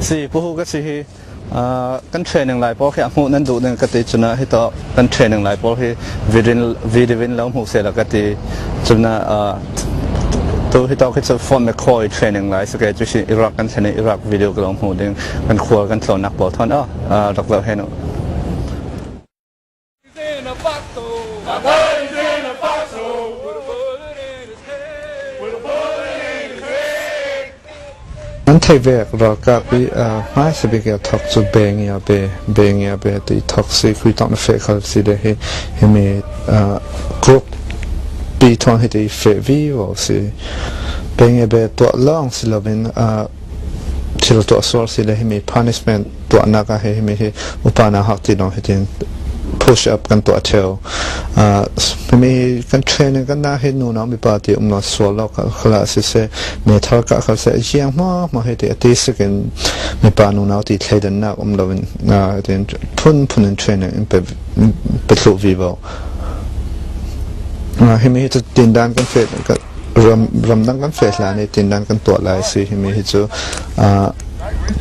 si puhu ka si kan training lai pol khi amu nan du nan ka ti chuna hi to kan training lai pol hi vidin lo mu se la ka ti chuna to hi to ki form me koi training lai so ke chu si Iraq kan chane Iraq video ka lo mu ding kan khua kan thon nak bol thon dok lo he no anh thấy việc rồi các bị mai sẽ bị cái thọc cho bèn nhà bè thì thọc sẽ khui tao nó phải khai sẽ để hay mình group bị thằng hay thì phải vi vào sẽ bèn nhà bè tụi long sẽ là bên chỉ là tụi source sẽ để hay mình punishment tụi naga hay mình hay upana học thì nó hay thì push up kan to theo mi kan training kan na he nu na mi pa ti umna swallow ka khala se me thar ka khal se jiang ma he ti second mi pa nu na ti thledan na lovin na den pun in training in pe lo vivo he mi to tin dan kan fe ka ram dan kan fe la ni tin dan kan to lai si he mi chu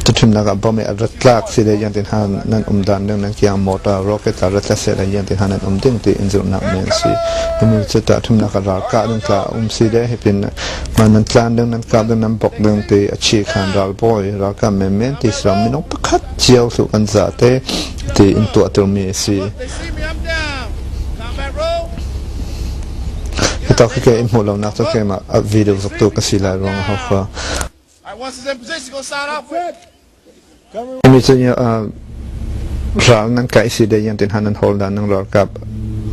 to trim naga bombe atlak si de yan tin han nan dan nan kiang motor rocket ratla se de yan tin han nan ding ti injur na men si mi cheta trim naga ra ka ding ka si de hepin man nan tlan ding nan ka ding nan bok ding ti achi khan ral boy ra ka men ti sram mi no pakhat chiao su kan za te ti in to tur mi si ta ke im ho lo na to ke ma video zok to ka si la rong ha kha once it's in position, go sign off. Mi chunya ral nan kai si de yan tin hanan hold dan nang ral kap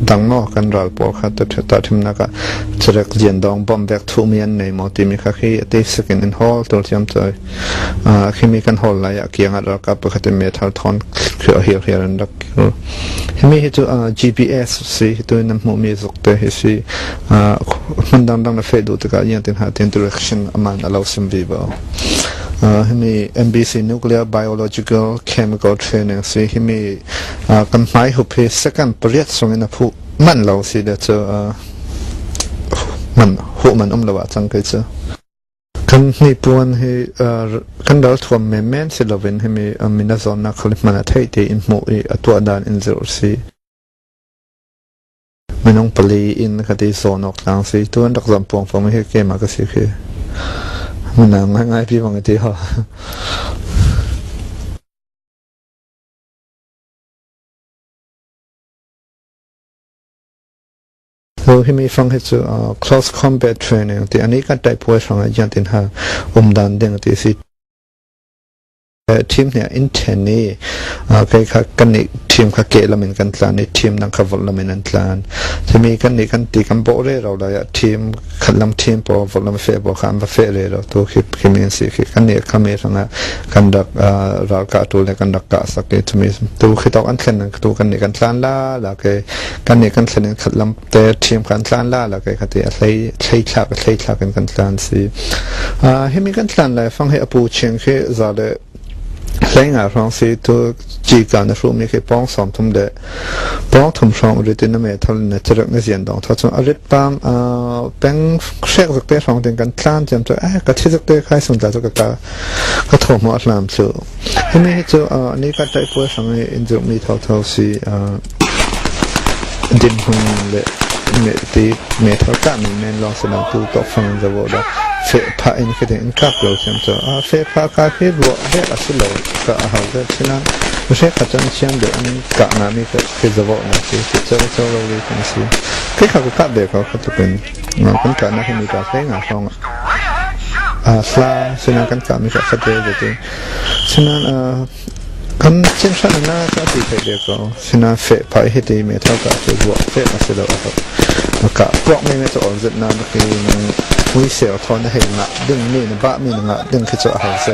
dang mo kan ral po kha ta thim na ka chrak jian dong bom back thu mian nei mo ti mi kha khi te second in hall tor cham chai khimi kan hall la ya kiang ral kap kha te me thal thon here and dak hemi hi chu GPS si tu nam mo mi zok te hi si man dang na fe du ta ka yan tin ha tin direction aman allow sim vivo hemi MBC nuclear biological chemical training si hemi kan mai hu pe second period song in a phu man lo si de chu man hu man lawa chang kai chu kan ni puan he kan dal thom men se lovin hemi mina zon na khalip mana thai te in mo e atwa dan in zero si menong pali in khati zon ok lang si tuan dak zam pong fong he ke ma ka si ke mana ngai pi bang ti ha so himi fang he chu close combat training ti ani ka type po sang yan tin ha dan deng ti si team ne inten ni kai kha kan ni team kha ke lamin kan tlan ni team nang kha vol lamin an tlan semi kan ni kan ti kan bo re ro la ya team khalam team po vol lam fe bo kham ba fe re ro to ki min si ki kan ni khame sanga kan dak ra ka tu le kan dak ka sa ke tumi tu khitok an thlen nang tu kan ni kan tlan la ke kan ni kan thlen khalam te team kan tlan la ke khati a thlei thla kan tlan si hemi kan tlan la fang he apu cheng khe za le lấy ngả rong si tu chỉ cả nó số mấy cái bong sòng thum de bong thum sòng rồi tin nó mẹ thằng nó chơi được nó diễn động thằng chúng ở đây bang bang xét được cái sòng tiền cần plan chậm cho cái thiết được cái khai sòng ra cho cái thầu mà làm sự hôm nay cho này cái đại phố sòng này in dụng mi thâu si din hùng lệ mẹ thâu cả mình lo sẽ làm tu tốt phần ra vô đó phê phá in cái đến cáp rồi xem cho phê phá cái phê bộ hết là xin lỗi cả hậu cái xin lỗi tôi sẽ phát triển xem để anh cả nam mi cái giờ bộ này thì cho lâu đi cũng xí cái khác của cáp để có cái bên nó cũng cả nó không bị cả phê ngả không sla xin lỗi căn cả mi cả phát triển rồi xin lỗi kan chen sha na ka ti pe de ko sina fe pa he ti me tha ka chu bo fe ma se lo ka prok me me to on zet na ki wi se thon he na ding ni na ba mi na ding ki cho ha se